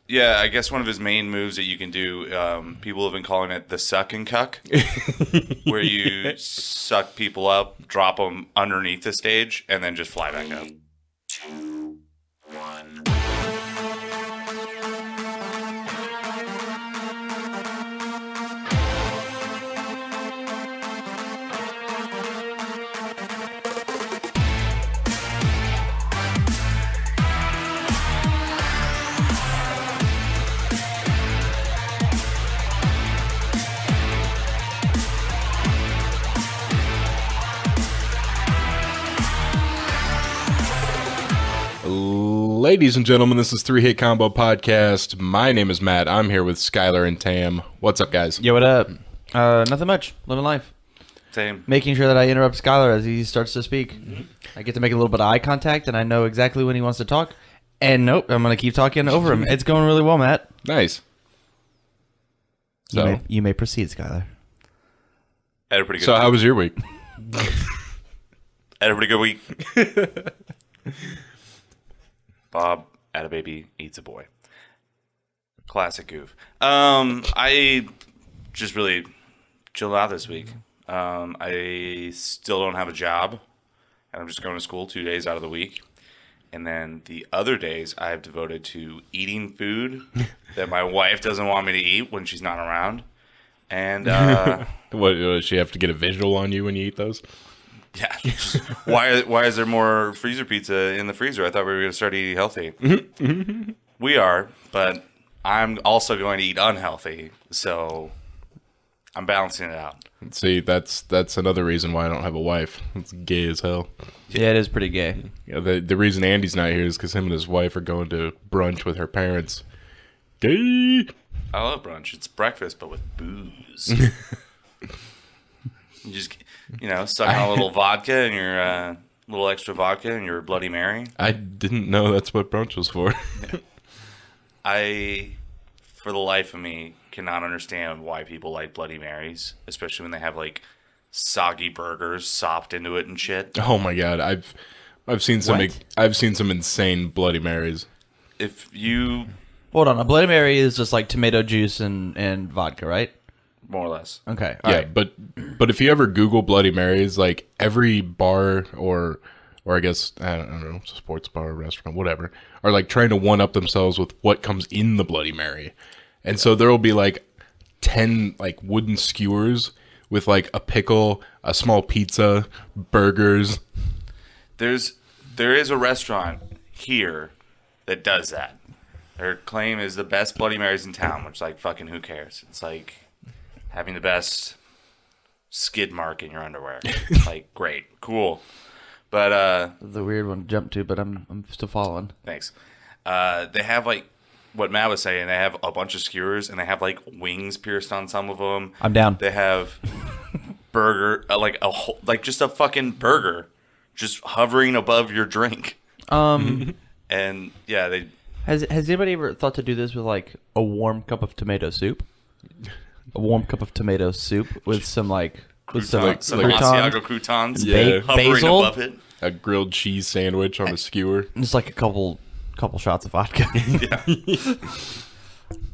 Yeah, I guess one of his main moves that you can do, people have been calling it the suck and cuck, where you suck people up, drop them underneath the stage, and then just fly back up. 3, 2, 1. Ladies and gentlemen, this is 3-Hit Combo Podcast. My name is Matt. I'm here with Skyler and Tam. What's up, guys? Yo, what up? Nothing much. Living life. Same. Making sure that I interrupt Skyler as he starts to speak. I get to make a little bit of eye contact, and I know exactly when he wants to talk. And nope, I'm going to keep talking over him. It's going really well, Matt. Nice. So, you may proceed, Skyler. Had a pretty good so week. how was your week? Had a pretty good week. Bob, at a baby, eats a boy. Classic goof. I just really chilled out this week. I still don't have a job, and I'm just going to school 2 days out of the week. And then the other days I've devoted to eating food that my wife doesn't want me to eat when she's not around. And What, does she have to get a visual on you when you eat those? yeah, why is there more freezer pizza in the freezer? I thought we were going to start eating healthy. We are, but I'm also going to eat unhealthy, so I'm balancing it out. See, that's another reason why I don't have a wife. It's gay as hell. Yeah, it is pretty gay. Yeah, the reason Andy's not here is because him and his wife are going to brunch with her parents. Gay! I love brunch. It's breakfast, but with booze. You just, suck on a little vodka and your little extra vodka and your Bloody Mary. I didn't know that's what brunch was for. I, for the life of me, cannot understand why people like Bloody Marys, especially when they have like soggy burgers sopped into it and shit. Oh my god, I've seen some insane Bloody Marys. If you Hold on, a Bloody Mary is just like tomato juice and vodka, right? more or less. Okay. Yeah, Right. but if you ever Google Bloody Marys, like every bar or I guess I don't know, sports bar, restaurant, whatever, are like trying to one up themselves with what comes in the Bloody Mary, and so there will be like 10 like wooden skewers with like a pickle, a small pizza, burgers. There is a restaurant here that does that. Their claim is the best Bloody Marys in town, which like fucking who cares? It's like having the best skid mark in your underwear. Like great, cool. But The weird one to jump to, but I'm still following. thanks. They have like what Matt was saying. They have a bunch of skewers and they have like wings pierced on some of them. I'm down. They have burger, like just a fucking burger, just hovering above your drink. And yeah, they. Has anybody ever thought to do this with like a warm cup of tomato soup? A warm cup of tomato soup with some Croutons, some croutons, Asiago croutons, Yeah. hovering basil, above it. A grilled cheese sandwich on a skewer. just like a couple shots of vodka.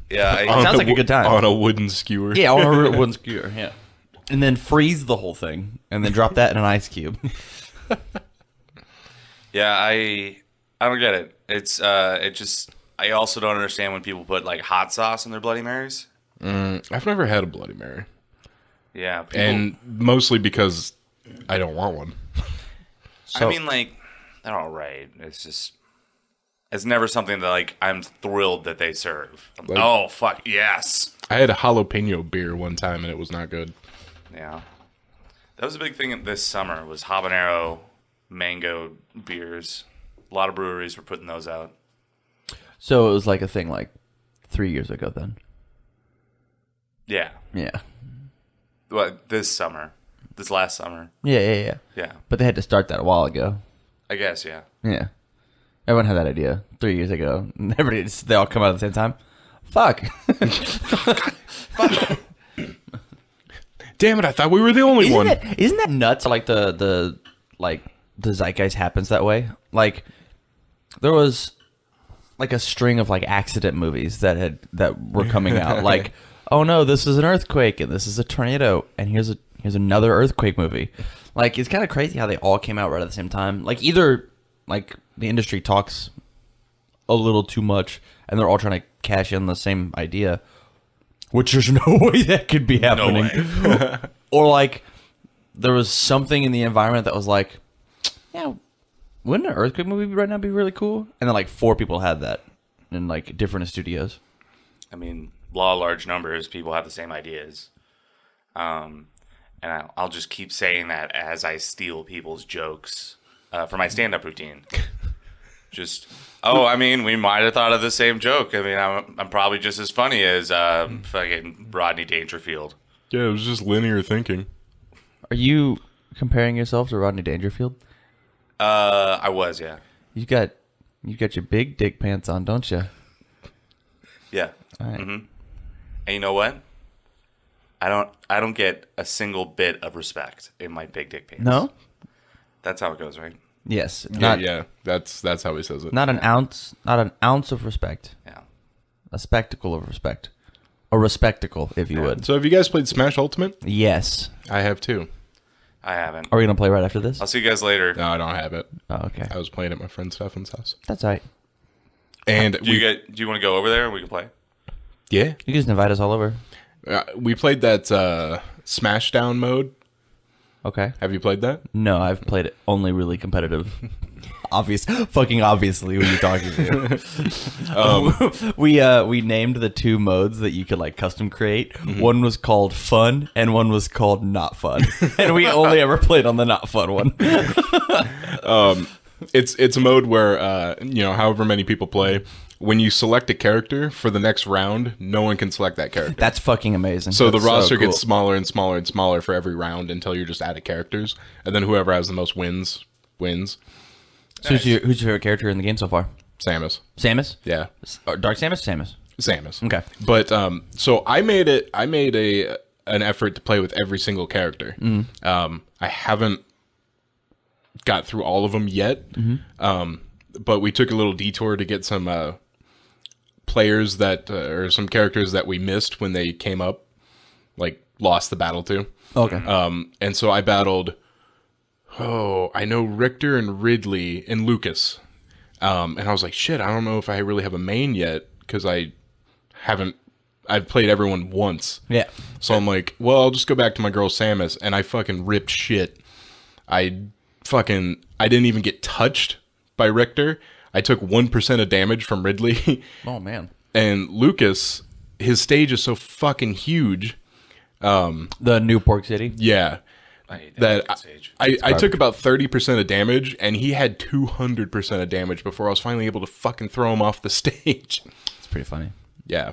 Yeah, Sounds like a good time. On a wooden skewer. Yeah, on a wooden skewer. Yeah, and then freeze the whole thing, and then drop that in an ice cube. yeah. I don't get it. It just. I also don't understand when people put like hot sauce in their Bloody Marys. I've never had a Bloody Mary. Yeah, people, And mostly because I don't want one. So, I mean, like, they're all right. It's never something that like I'm thrilled that they serve. Like- Oh fuck yes. I had a jalapeno beer one time and it was not good. Yeah, that was a big thing this summer. Was habanero mango beers. A lot of breweries were putting those out. so it was like a thing like 3 years ago then. Yeah, Yeah. what this last summer. Yeah. Yeah, But they had to start that a while ago. I guess. Yeah. Yeah. Everyone had that idea 3 years ago. And they all come out at the same time. Fuck. Damn it, I thought we were the only one. Isn't that nuts? Like the zeitgeist happens that way. Like there was like a string of like accident movies that were coming out. Like, oh no, this is an earthquake and this is a tornado and here's another earthquake movie. Like, it's kind of crazy how they all came out right at the same time. Like, either like the industry talks a little too much and they're all trying to cash in the same idea, which there's no way that could be happening. No way. Or like there was something in the environment that was like, yeah, wouldn't an earthquake movie right now be really cool? And then like 4 people had that in like different studios. I mean, law of large numbers, people have the same ideas. And I'll just keep saying that as I steal people's jokes for my stand-up routine. Just, I mean, we might have thought of the same joke. I mean, I'm probably just as funny as fucking Rodney Dangerfield. Yeah, it was just linear thinking. Are you comparing yourself to Rodney Dangerfield? I was, yeah. You got your big dick pants on, don't you? Yeah. All right. Mm-hmm. And you know what? I don't get a single bit of respect in my big dick pants. No? That's how it goes, right? Yes. Yeah, that's how he says it. Not an ounce of respect. Yeah. A spectacle of respect. A respectacle, if you would. So have you guys played Smash Ultimate? Yes. I have too. I haven't. Are we gonna play right after this? I'll see you guys later. No, I don't have it. Oh, okay. I was playing at my friend Stefan's house. That's all right. And Do you want to go over there and we can play? yeah, You can just invite us all over. we played that Smashdown mode. Okay. Have you played that? No, I've played it only really competitive. Fucking obviously, who are you talking to? We named the 2 modes that you could like custom create. Mm-hmm. One was called fun, and one was called not fun. And we only ever played on the not fun one. It's a mode where however many people play, when you select a character for the next round, no one can select that character. That's fucking amazing. So That's the roster cool. gets smaller and smaller and smaller for every round until you're just out of characters, and then whoever has the most wins. So who's your favorite character in the game so far? Samus. Samus? Yeah. Or Dark Samus? Samus. Samus. Okay. But so I made an effort to play with every single character. I haven't got through all of them yet. But we took a little detour to get some players that or some characters that we missed when they came up, like lost the battle to. Okay. And so I battled I know Richter and Ridley and Lucas. And I was like, shit, I don't know if I really have a main yet because I've played everyone once. Yeah. So I'm like, well, I'll just go back to my girl Samus, and I fucking ripped shit. I didn't even get touched by Richter. I took 1% of damage from Ridley. Oh, man. And Lucas, his stage is so fucking huge. The New Pork City? Yeah. I hate That stage. I took about 30% of damage, and he had 200% of damage before I was finally able to fucking throw him off the stage. It's pretty funny. Yeah.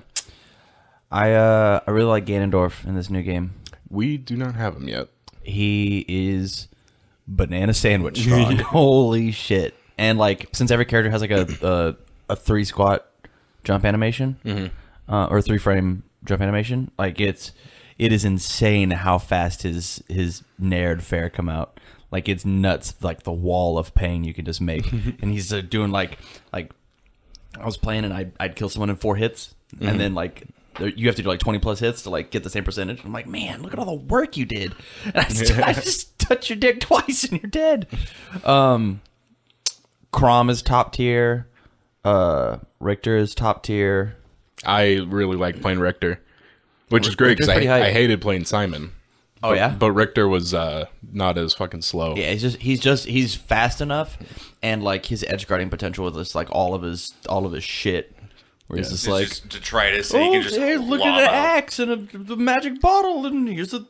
I really like Ganondorf in this new game. We do not have him yet. He is banana sandwich strong. Holy shit. And like, since every character has like a 3 squat jump animation, or 3 frame jump animation, like it is insane how fast his Naird fair come out. Like, it's nuts, like the wall of pain you can just make. And he's doing like I was playing and I'd kill someone in 4 hits, and then like you have to do like 20 plus hits to like get the same percentage. I'm like, man, look at all the work you did. And I just touch your dick twice and you're dead. Crom is top tier. Richter is top tier. I really like playing Richter, which is great because Richter's pretty I hype. hated playing Simon. Oh, yeah? But Richter was not as fucking slow. Yeah, he's fast enough, and like his edge guarding potential with this like all of his shit. Where he's just It's like, just detritus, and you can just hey, look lob at an out. axe and the magic bottle, and here's a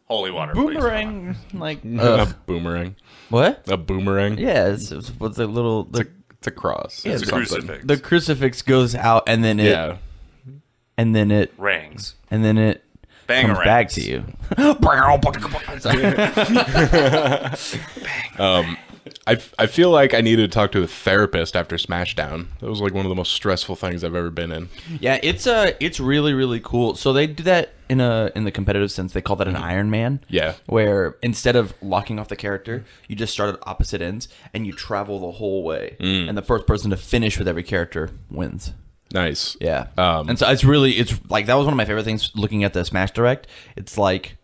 Holy water, please. boomerang. Like A boomerang. what? A boomerang. Yeah, it's what's the little It's a cross. Yeah, It's a Something. crucifix. the crucifix goes out, and then it Yeah. and then it Rings. and then it comes Bangerangs. back to you. I feel like I needed to talk to a therapist after Smashdown. That was like one of the most stressful things I've ever been in. Yeah, it's really really cool. So they do that in the competitive sense. They call that an Iron Man. Yeah. Where instead of locking off the character, you just start at opposite ends and you travel the whole way. And the first person to finish with every character wins. Nice. Yeah. And so it's like that was one of my favorite things looking at the Smash Direct. It's like,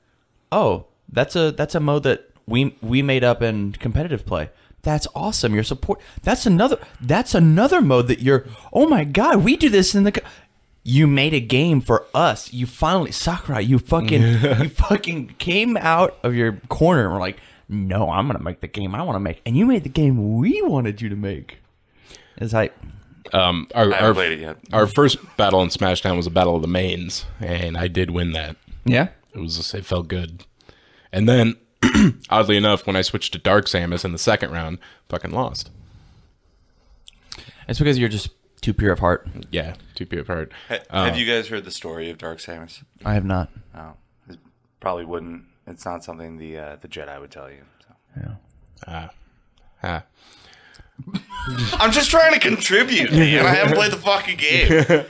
oh, that's a mode that we made up in competitive play. That's awesome. Your support. That's another mode that you're. Oh my god, we do this in the. You made a game for us. You finally, Sakurai. You fucking came out of your corner and were like, no, I'm gonna make the game I want to make, and you made the game we wanted you to make. It's like. I haven't played it yet. Our first battle in Smashdown was a battle of the mains, and I did win that. Yeah. It felt good. And then, oddly enough, when I switched to Dark Samus in the second round, fucking lost. It's because you're just too pure of heart. Yeah, too pure of heart. Have you guys heard the story of Dark Samus? I have not. Oh, it probably wouldn't. It's not something the Jedi would tell you. So. Yeah. I'm just trying to contribute, and I haven't played the fucking game.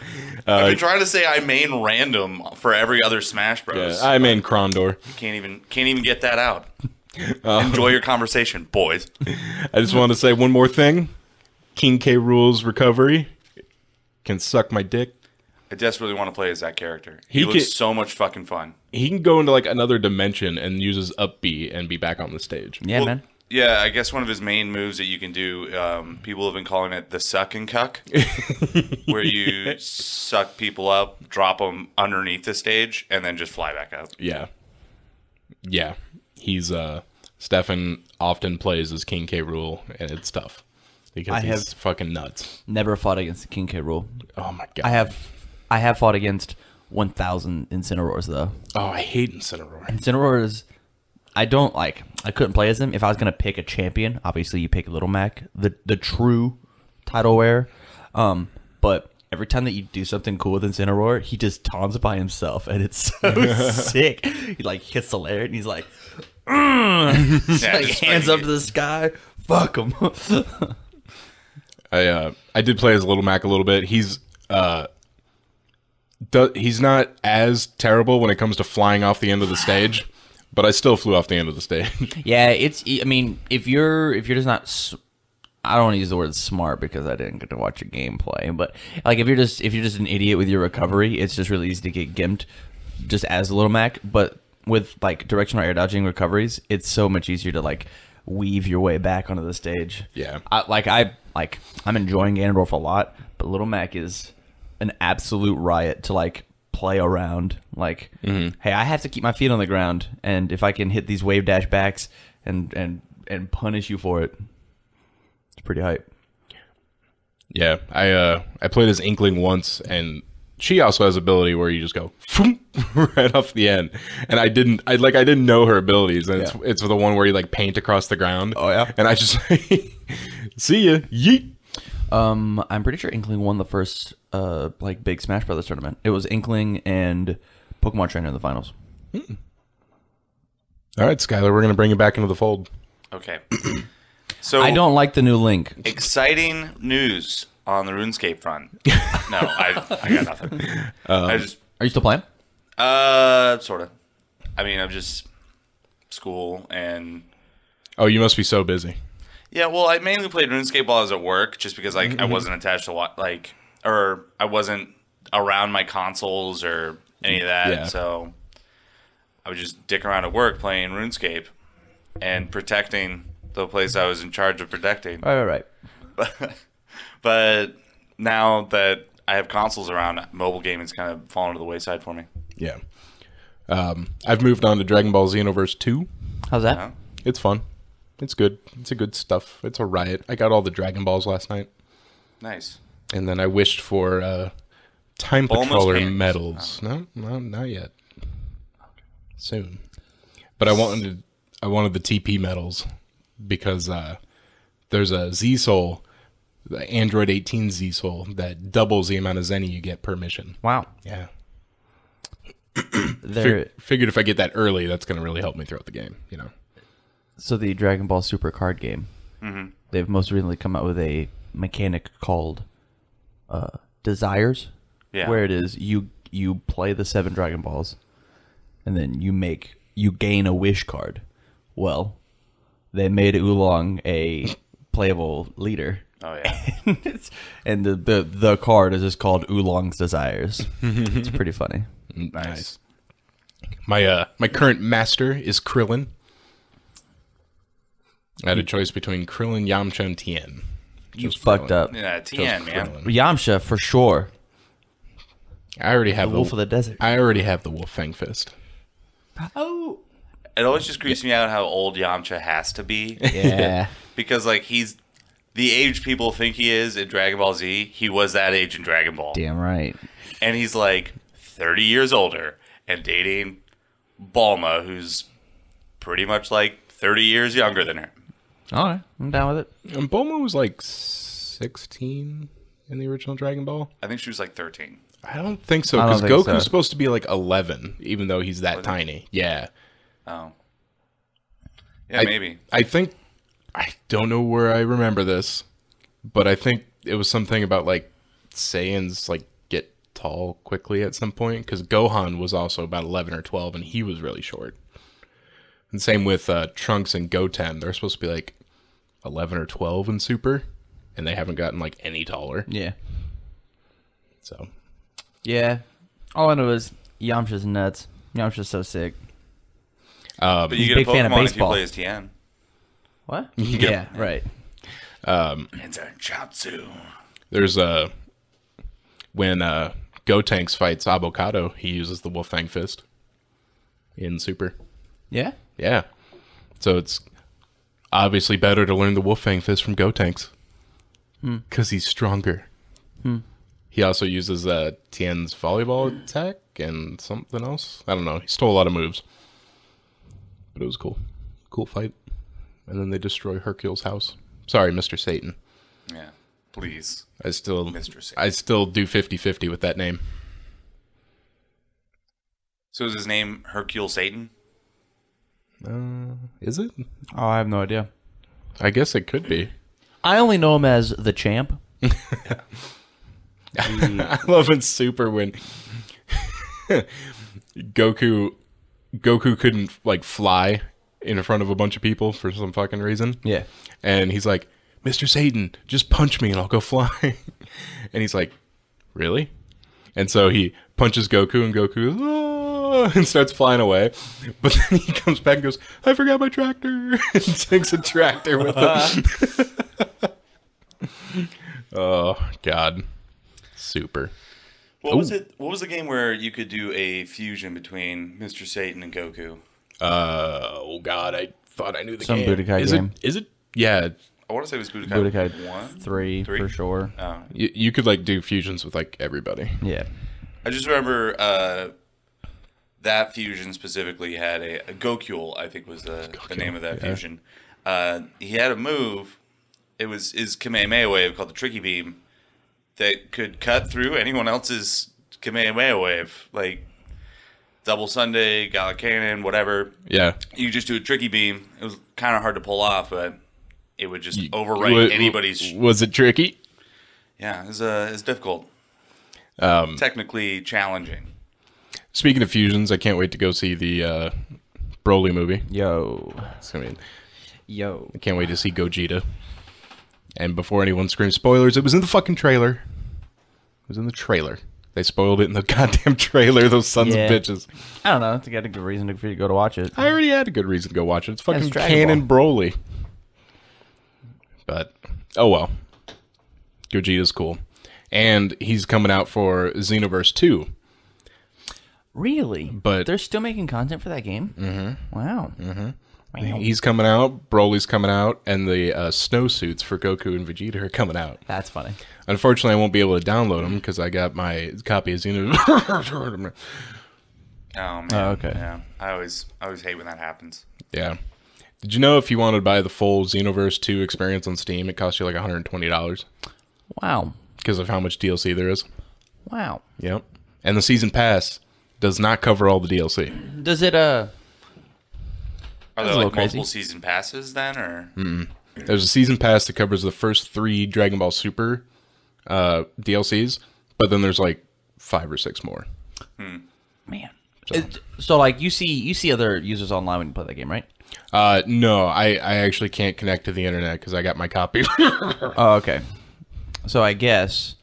I've been trying to say I main random for every other Smash Bros. Yeah, I main Krondor. Can't even get that out. Enjoy your conversation, boys. I just want to say one more thing. King K. Rool's recovery can suck my dick. I desperately want to play as that character. He He looks can- so much fucking fun. He can go into like another dimension and use his up B and be back on the stage. Yeah, Well, man. Yeah, I guess one of his main moves that you can do, people have been calling it the suck and cuck, where you suck people up, drop them underneath the stage, and then just fly back up. Yeah. Yeah. He's, Stefan often plays as King K. Rool, and it's tough. Because he's fucking nuts. Never fought against King K. Rool. Oh my god. I have fought against 1,000 Incineroars though. Oh, I hate Incineroar. Incineroars, I couldn't play as him. If I was gonna pick a champion, obviously you pick Little Mac, the true title wearer. But every time that you do something cool with Incineroar, he just taunts by himself, and it's so sick. He like hits the lair, and he's like, Yeah, like just hands up to the sky. Fuck him. I did play as Little Mac a little bit. He's not as terrible when it comes to flying off the end of the stage, but I still flew off the end of the stage. Yeah, I mean, if you're just not, I don't want to use the word smart because I didn't get to watch a gameplay, but like if you're just an idiot with your recovery, it's just really easy to get gimped just as a Little Mac. But with like directional air dodging recoveries, it's so much easier to like weave your way back onto the stage. Yeah. I'm enjoying Ganondorf a lot, but Little Mac is an absolute riot to like play around. Like, hey, I have to keep my feet on the ground, and if I can hit these wave dash backs and punish you for it, it's pretty hype. Yeah, I played as Inkling once, and she also has ability where you just go right off the end. And I didn't know her abilities, and it's the one where you like paint across the ground. Oh yeah, and I just see ya, yeet. I'm pretty sure Inkling won the first like big Smash Brothers tournament. It was Inkling and Pokemon Trainer in the finals. All right, Skyler, we're gonna bring you back into the fold. Okay. So I don't like the new Link. Exciting news on the RuneScape front. No, I got nothing. Are you still playing? Sort of. I mean, I'm just school and. Oh, you must be so busy. Yeah, well, I mainly played RuneScape while I was at work, just because like I wasn't attached to or I wasn't around my consoles or any of that. Yeah. So I would just dick around at work playing RuneScape and protecting the place I was in charge of protecting. Right. But now that I have consoles around, mobile gaming's kind of fallen to the wayside for me. Yeah. I've moved on to Dragon Ball Xenoverse 2. How's that? Yeah. It's fun. It's good. It's a good stuff. It's a riot. I got all the Dragon Balls last night. Nice. And then I wished for Time Bulma's Patroller panties. medals. No, not yet. Soon. But I wanted the TP medals because there's a Z-Soul, the Android 18 Z-Soul, that doubles the amount of Zenny you get per mission. Wow. Yeah. Figured if I get that early, that's going to really help me throughout the game, you know. So the Dragon Ball Super card game, They've most recently come out with a mechanic called Desires, where it is you play the 7 Dragon Balls, and then you gain a wish card. Well, they made Oolong a playable leader. Oh yeah. And the card is just called Oolong's Desires. It's pretty funny. Nice. My current master is Krillin. I had a choice between Krillin, Yamcha, and Tien. You fucked up. Yeah, Tien, man. Yamcha for sure. I already have The Wolf of the Desert. I already have the Wolf Fang Fist. Oh. It always just creeps me out how old Yamcha has to be. Yeah. Because, like, he's the age people think he is in Dragon Ball Z. He was that age in Dragon Ball. Damn right. And he's, like, 30 years older and dating Bulma, who's pretty much, like, 30 years younger than her. All right. I'm down with it. And Bulma was like 16 in the original Dragon Ball. I think she was, like, 13. I don't think so, I because don't think Goku's so. supposed to be like 11, even though he's that tiny. Yeah. Oh. Yeah, maybe. I think, I don't know where I remember this, but I think it was something about like Saiyans like get tall quickly at some point, because Gohan was also about 11 or 12 and he was really short. And same with Trunks and Goten. They're supposed to be like 11 or 12 in Super, and they haven't gotten like any taller. Yeah. So, Yeah. All I know is Yamcha's nuts. Yamcha's so sick. But you get big a fan of Pokemon if you baseball. play as Tien. What? get- Yeah, right. It's a Chatsu. there's when Gotenks fights Avocado, he uses the Wolf Fang Fist in Super. Yeah? Yeah. So it's obviously better to learn the Wolf Fang Fist from Gotenks. Because he's stronger. He also uses Tien's volleyball attack and something else. I don't know. He stole a lot of moves. But it was cool. Cool fight. And then they destroy Hercule's house. Sorry, Mr. Satan. Yeah. Please. Mr. Satan. I still do 50-50 with that name. So is his name Hercule Satan? Is it? Oh, I have no idea. I guess it could be. I only know him as the champ. I love in Super when Goku couldn't like fly in front of a bunch of people for some fucking reason. Yeah. And he's like, Mr. Satan, just punch me and I'll go fly. And he's like, really? And so he punches Goku and Goku goes, oh, and starts flying away. But then he comes back and goes, I forgot my tractor. And takes a tractor with him. Oh, God. Super. What was it? What was the game where you could do a fusion between Mr. Satan and Goku? Oh, God. I thought I knew the Some game. Budokai game. Is it? Yeah. I want to say it was Budokai, Budokai 1? 3 for sure. Oh. You could like do fusions with like everybody. Yeah. I just remember that fusion specifically had a Gokul, I think was the name of that fusion. He had a move. It was his Kamehameha wave called the Tricky Beam that could cut through anyone else's Kamehameha wave. Like Double Sunday, Gala Cannon, whatever. Yeah. You just do a Tricky Beam. It was kind of hard to pull off, but it would just overwrite anybody's... Was it tricky? Yeah, it was difficult. Technically challenging. Speaking of fusions, I can't wait to go see the Broly movie. Yo. I can't wait to see Gogeta. And before anyone screams spoilers, it was in the fucking trailer. It was in the trailer. They spoiled it in the goddamn trailer, those sons of bitches. I don't know. I think I had a good reason for you to go to watch it. I already had a good reason to go watch it. It's fucking it's Dragon canon Broly. But, oh well. Gogeta's cool. And he's coming out for Xenoverse 2. Really? But they're still making content for that game? Mm-hmm. Wow. Mm-hmm. Wow. He's coming out, Broly's coming out, and the snowsuits for Goku and Vegeta are coming out. That's funny. Unfortunately, I won't be able to download them because I got my copy of Xenoverse. Oh, man. Oh, okay. Yeah. I always hate when that happens. Yeah. Did you know if you wanted to buy the full Xenoverse 2 experience on Steam, it costs you like $120? Wow. Because of how much DLC there is. Wow. Yep. And the season pass does not cover all the DLC. Does it, Are That's there a like little crazy. multiple season passes then, or? There's a season pass that covers the first 3 Dragon Ball Super DLCs, but then there's like 5 or 6 more. Man. So like you see other users online when you play that game, right? No, I actually can't connect to the internet because I got my copy. Oh, okay. So I guess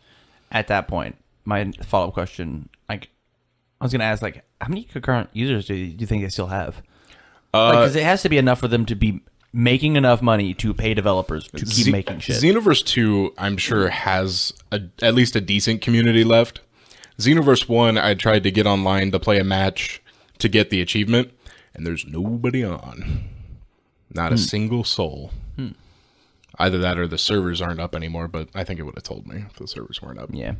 at that point, my follow-up question, like, I was gonna ask, like, how many concurrent users do you think they still have? Because it has to be enough for them to be making enough money to pay developers to keep making shit. Xenoverse 2, I'm sure, has at least a decent community left. Xenoverse 1, I tried to get online to play a match to get the achievement, and there's nobody on. Not a single soul. Either that or the servers aren't up anymore, but I think it would have told me if the servers weren't up. Yeah.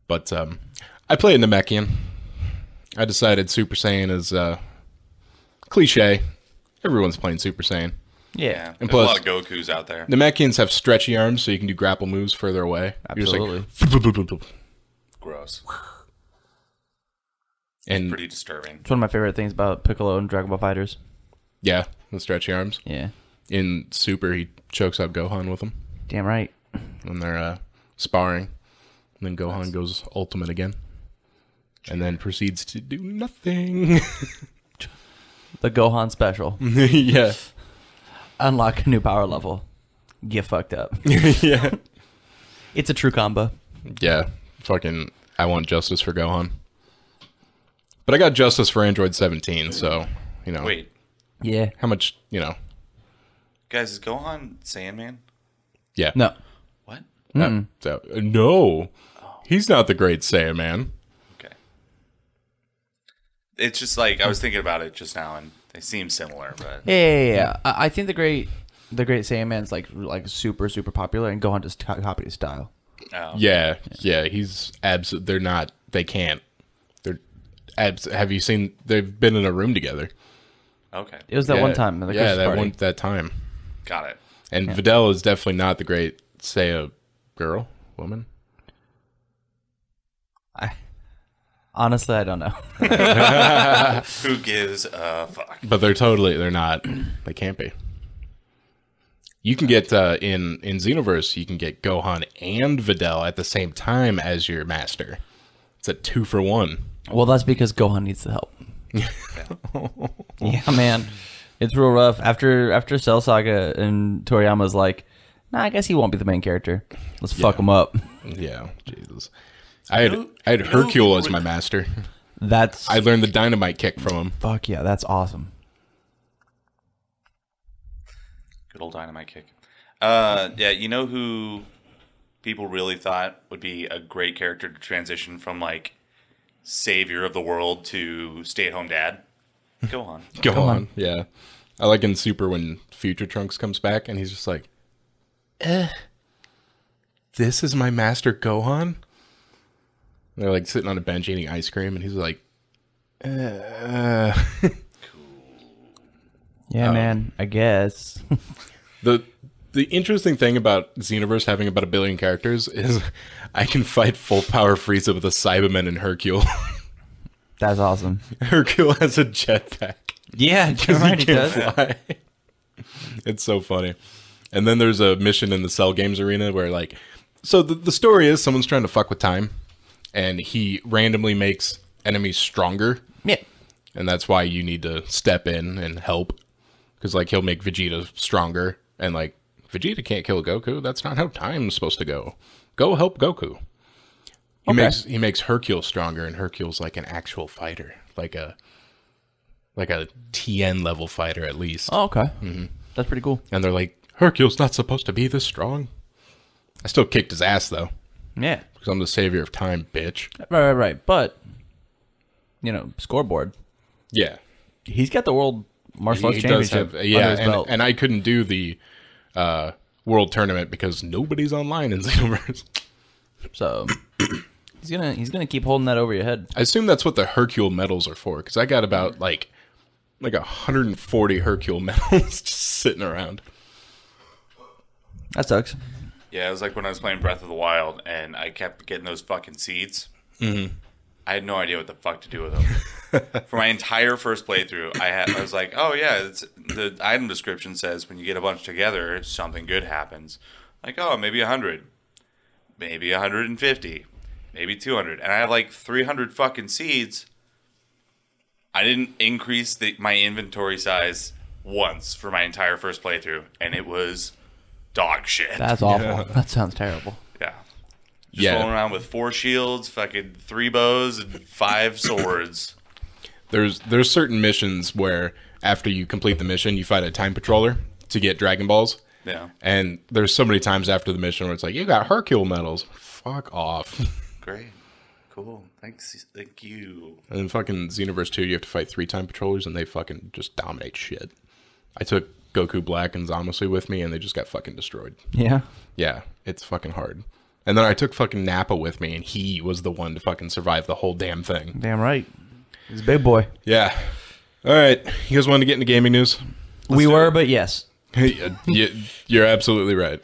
But I play a Namekian. I decided Super Saiyan is cliche. Everyone's playing Super Saiyan. Yeah, And there's a plus- lot of Gokus out there. Namekians have stretchy arms, so you can do grapple moves further away. Absolutely. You're just like, Gross. and Pretty disturbing. It's one of my favorite things about Piccolo and Dragon Ball Fighters. yeah, the stretchy arms. Yeah. In Super, he chokes out Gohan with them Damn right. when they're sparring. And then Gohan goes ultimate again. And then proceeds to do nothing. The Gohan special. Yeah. Unlock a new power level. Get fucked up. Yeah. It's a true combo. Yeah. Fucking, I want justice for Gohan. But I got justice for Android 17, so, you know. Wait, Yeah. How much, you know. guys, is Gohan Sandman? Yeah. No. What? No. He's not the great Saiyaman. Okay. It's just like I was thinking about it just now, and they seem similar, but Yeah. I think the great Saiyaman's like super popular, and Gohan just copied his style. oh. Yeah. Yeah. He's they're not, they can't. They're have you seen, they've been in a room together. Okay, It was that Yeah. one time in the Yeah, Christmas that party. that time. got it. And Videl is definitely not the great Saiya woman. Honestly, I don't know. Who gives a fuck? But they're not. They can't be. You can get, in Xenoverse, you can get Gohan and Videl at the same time as your master. It's a 2-for-1. Well, that's because Gohan needs the help. Yeah, man. It's real rough. After Cell Saga and Toriyama's like, nah, I guess he won't be the main character. Let's fuck him up. Yeah, Jesus. I had Hercule as my master. That's... I learned the dynamite kick from him. Fuck yeah, that's awesome. Good old dynamite kick. Yeah, you know who people really thought would be a great character to transition from like savior of the world to stay-at-home dad? Gohan. Gohan, yeah. I like in Super when Future Trunks comes back and he's just like, this is my master Gohan? They're like sitting on a bench eating ice cream and he's like, Yeah, man, I guess. The interesting thing about Xenoverse having about 1 billion characters is I can fight full power Frieza with a Cyberman and Hercule. That's awesome. Hercule has a jetpack. Yeah, you're right, he does. Fly. It's so funny. And then there's a mission in the Cell Games arena where like, so the story is someone's trying to fuck with time and he randomly makes enemies stronger. Yeah. And that's why you need to step in and help. Because, like, he'll make Vegeta stronger. And, like, Vegeta can't kill Goku. That's not how time's supposed to go. Go help Goku. He makes Hercule stronger. And Hercule's, like, an actual fighter. Like a TN level fighter, at least. Oh, okay. Mm-hmm. That's pretty cool. And they're like, Hercule's not supposed to be this strong. I still kicked his ass, though. Yeah. Because I'm the savior of time, bitch. Right. But, scoreboard. Yeah. He's got the world martial arts He does championship have, yeah, under his belt. and I couldn't do the world tournament because nobody's online in Xenoverse. So he's gonna keep holding that over your head. I assume that's what the Hercule medals are for, because I got about like 140 Hercule medals just sitting around. That sucks. Yeah, it was like when I was playing Breath of the Wild and I kept getting those fucking seeds. Mm-hmm. I had no idea what the fuck to do with them. For my entire first playthrough, I was like, oh yeah, the item description says when you get a bunch together, something good happens. Like, oh, maybe 100, maybe 150, maybe 200, and I have like 300 fucking seeds. I didn't increase my inventory size once for my entire first playthrough, and it was dog shit. That's awful. That sounds terrible. Yeah. Just Yeah. rolling around with 4 shields, fucking 3 bows, and 5 swords. There's certain missions where after you complete the mission, you fight a time patroller to get Dragon Balls. Yeah. And there's so many times after the mission where it's like, you got Hercule medals. Fuck off. Great. Cool. Thanks. Thank you. And in fucking Xenoverse 2, you have to fight 3 time patrollers, and they fucking just dominate shit. I took Goku Black and Zamasu with me, and they just got fucking destroyed. Yeah. Yeah, it's fucking hard. And then I took fucking Nappa with me, and he was the one to fucking survive the whole damn thing. Damn right. He's a big boy. Yeah. All right. You guys want to get into gaming news? We were, but yes. You're absolutely right.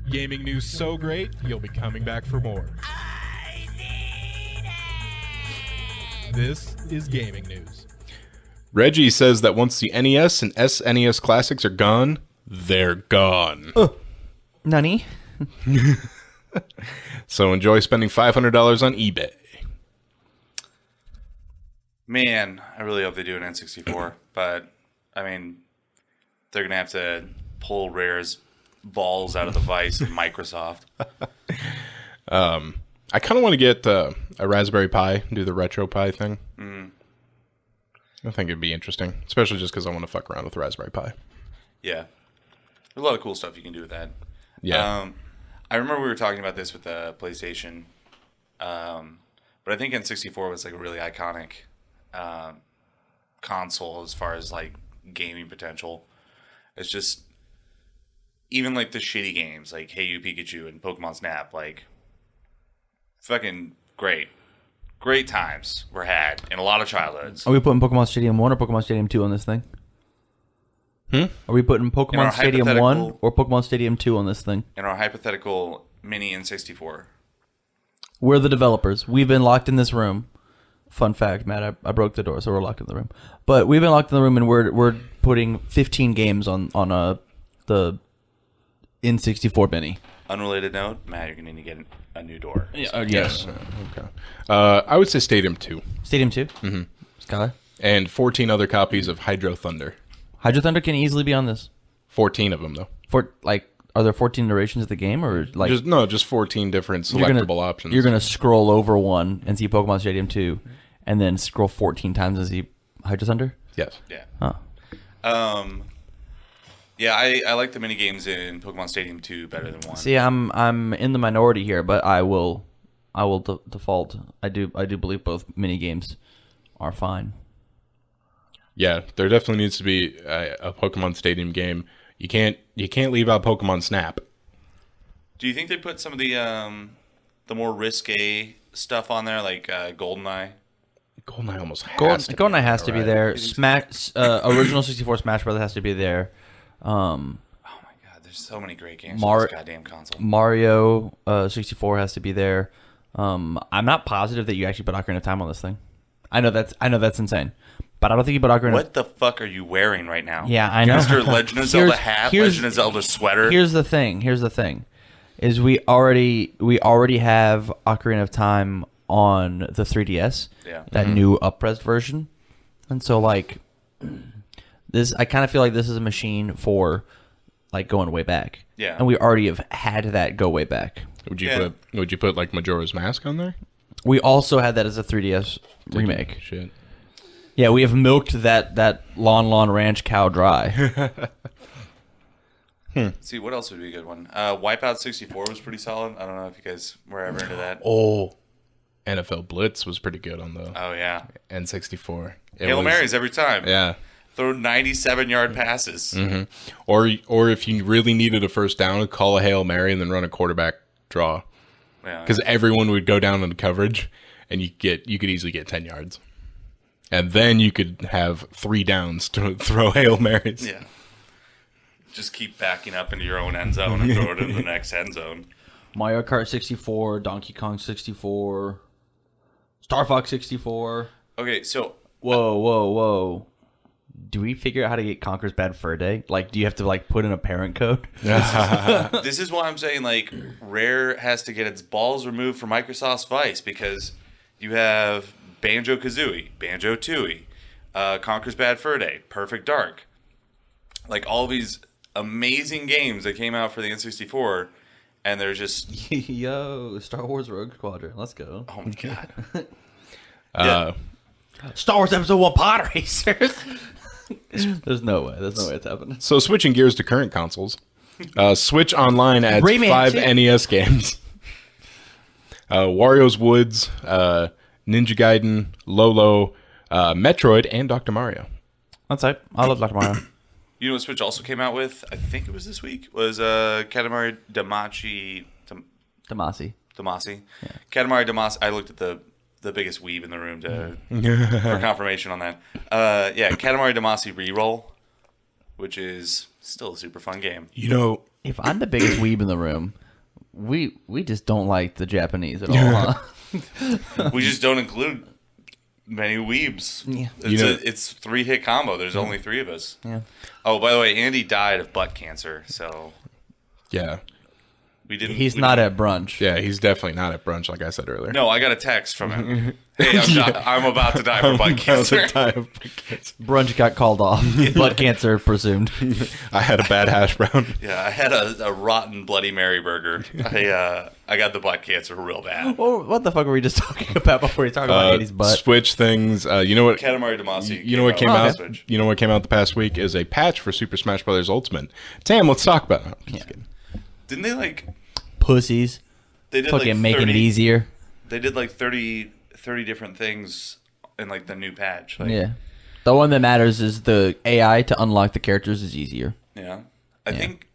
Gaming news so great, you'll be coming back for more. This is gaming news. Reggie says that once the NES and SNES classics are gone, they're gone. Nani? So enjoy spending $500 on eBay. Man, I really hope they do an N64. But, I mean, they're going to have to pull Rare's balls out of the vice of Microsoft. I kind of want to get a Raspberry Pi and do the Retro Pi thing. I think it'd be interesting, especially just because I want to fuck around with the Raspberry Pi. Yeah. There's a lot of cool stuff you can do with that. Yeah. I remember we were talking about this with the PlayStation. But I think N64 was like a really iconic console as far as like gaming potential. It's just even like the shitty games like Hey You Pikachu and Pokemon Snap, like fucking great times were had in a lot of childhoods. Are we putting Pokemon Stadium 1 or Pokemon Stadium 2 on this thing? Are we putting Pokemon Stadium 1 or Pokemon Stadium 2 on this thing? In our hypothetical mini N64. We're the developers. We've been locked in this room. Fun fact, Matt, I broke the door, so we're locked in the room. But we've been locked in the room, and we're putting 15 games on the N64 mini. Unrelated note, Matt, you're going to need to get a new door. Yes. Okay. I would say Stadium 2. Stadium 2? Mm-hmm. Skyler? And 14 other copies of Hydro Thunder. Hydro Thunder can easily be on this. 14 of them, though. Are there 14 iterations of the game, or like just 14 different selectable options. You're gonna scroll over one and see Pokemon Stadium 2, and then scroll 14 times and see Hydro Thunder? Yes. Yeah. Huh. Yeah, I like the mini games in Pokemon Stadium 2 better than 1. See, I'm in the minority here, but I will default. I do believe both mini games are fine. Yeah, there definitely needs to be a Pokemon Stadium game. You can't leave out Pokemon Snap. Do you think they put some of the more risque stuff on there, like GoldenEye? GoldenEye almost has to. GoldenEye has to be right? there. Smash original 64 Smash Brothers has to be there. Oh my god, there's so many great games on this goddamn console. Mario 64 has to be there. I'm not positive that you actually put Ocarina of Time on this thing. I know that's insane, but I don't think you put Ocarina. What the fuck are you wearing right now? Yeah, I know. Mr. Legend of Zelda hat, Legend of Zelda sweater. Here's the thing, is we already have Ocarina of Time on the 3DS. Yeah. That new up-res version, and so like this, I kind of feel like this is a machine for like going way back. Yeah. And we already have had that go way back. Would you put like Majora's Mask on there? We also had that as a 3DS remake. Shit. Yeah, we have milked that Lon Ranch cow dry. Let's see, what else would be a good one? Wipeout 64 was pretty solid. I don't know if you guys were ever into that. Oh, NFL Blitz was pretty good on the Oh, yeah. N64. Hail Marys every time. Yeah. Throw 97-yard passes. Mm-hmm. Or if you really needed a first down, call a Hail Mary and then run a quarterback draw. Yeah. Because everyone would go down on the coverage, and you could easily get 10 yards. And then you could have 3 downs to throw Hail Marys. Yeah. Just keep backing up into your own end zone and throw it into the next end zone. Mario Kart 64, Donkey Kong 64, Star Fox 64. Okay, so Whoa. Do we figure out how to get Conker's Bad Fur Day? Like, do you have to, like, put in a parent code? this is why I'm saying, like, Rare has to get its balls removed from Microsoft's Vice, because you have Banjo-Kazooie, Banjo-Tooie, Conker's Bad Fur Day, Perfect Dark. Like, all these amazing games that came out for the N64, and they're just... Yo, Star Wars Rogue Squadron. Let's go. Oh, my God. Star Wars Episode 1 Pod Racers. There's no way. There's no way it's happening. So switching gears to current consoles, Switch Online adds Rayman 5 shit. NES games. Wario's Woods, Ninja Gaiden, Lolo, Metroid, and Dr. Mario. That's it. I love Dr. Mario. You know what Switch also came out with? I think it was this week. Was Katamari Damacy. Damacy. Yeah. Katamari Damacy. I looked at the biggest weeb in the room for confirmation on that. Yeah, Katamari Damacy Reroll, which is still a super fun game. You know, If I'm the biggest weeb in the room, we just don't like the Japanese at all, huh? We just don't include many weebs. Yeah. It's 3-hit combo. There's only 3 of us. Yeah. Oh, by the way, Andy died of butt cancer, so yeah. He's not at brunch. Yeah, he's definitely not at brunch, like I said earlier. No, I got a text from him. Hey, I'm about to die from butt cancer. Brunch got called off. Blood cancer presumed. I had a bad hash brown. Yeah, I had a rotten Bloody Mary burger. I got the butt cancer real bad. Well, what the fuck were we just talking about before we talked about Andy's butt? Switch things. You know what? Katamari Damacy. You know what came out? Switch. You know what came out the past week is a patch for Super Smash Bros. Ultimate. Tam, let's talk about it. Just kidding. Didn't they like? Pussies. They did Fucking like making it easier. They did like 30 different things in like the new patch. Like, Yeah. The one that matters is the AI to unlock the characters is easier. Yeah. I think.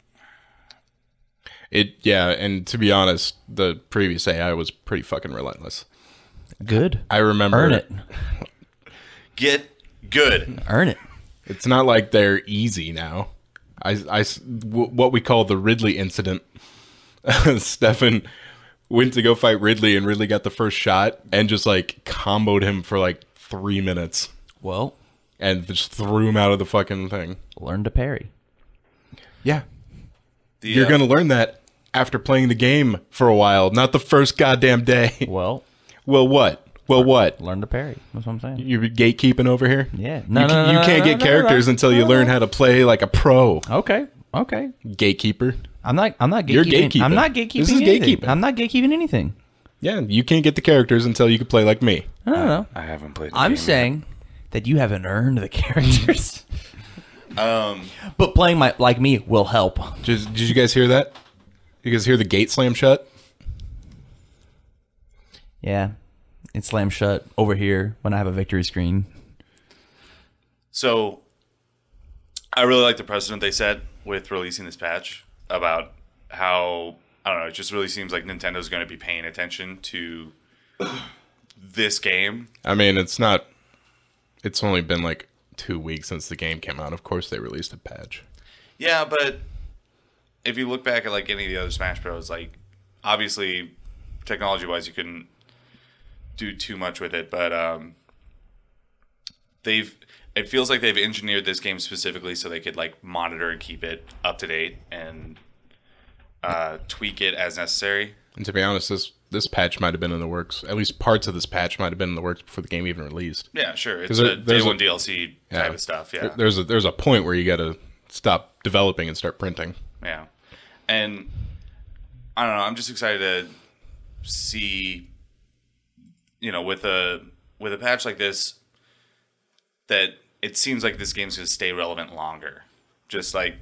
Yeah, and to be honest, the previous AI was pretty fucking relentless. Good. I remember. Earn it. Get good. Earn it. It's not like they're easy now. What we call the Ridley incident. Stefan went to go fight Ridley, and Ridley got the first shot and just like comboed him for like 3 minutes. Well, and just threw him out of the fucking thing. Learn to parry. Yeah. You're going to learn that after playing the game for a while, not the first goddamn day. Well, what? Learn to parry. That's what I'm saying. You're gatekeeping over here? Yeah. You can't get characters until you learn how to play like a pro. Okay. Gatekeeper. I'm not gatekeeping. You're gatekeeping. I'm not gatekeeping. This is anything. gatekeeping. I'm not gatekeeping anything. Yeah, you can't get the characters until you can play like me. I don't know. I haven't played. The I'm game saying that you haven't earned the characters. Yet. But playing like me will help. Did you guys hear that? You guys hear the gate slam shut? Yeah. It slams shut over here when I have a victory screen. So, I really like the precedent they set with releasing this patch about how, I don't know, it just really seems like Nintendo's going to be paying attention to this game. I mean, it's only been like 2 weeks since the game came out. Of course they released a patch. Yeah, but if you look back at like any of the other Smash Bros, like obviously technology-wise you couldn't do too much with it, but it feels like they've engineered this game specifically so they could like monitor and keep it up to date and tweak it as necessary. And to be honest, this patch might have been in the works. At least parts of this patch might have been in the works before the game even released. Yeah, sure. It's a day one DLC type of stuff. Yeah, There's a point where you got to stop developing and start printing. Yeah, and I don't know. I'm just excited to see, with a patch like this, that it seems like this game's going to stay relevant longer. Just like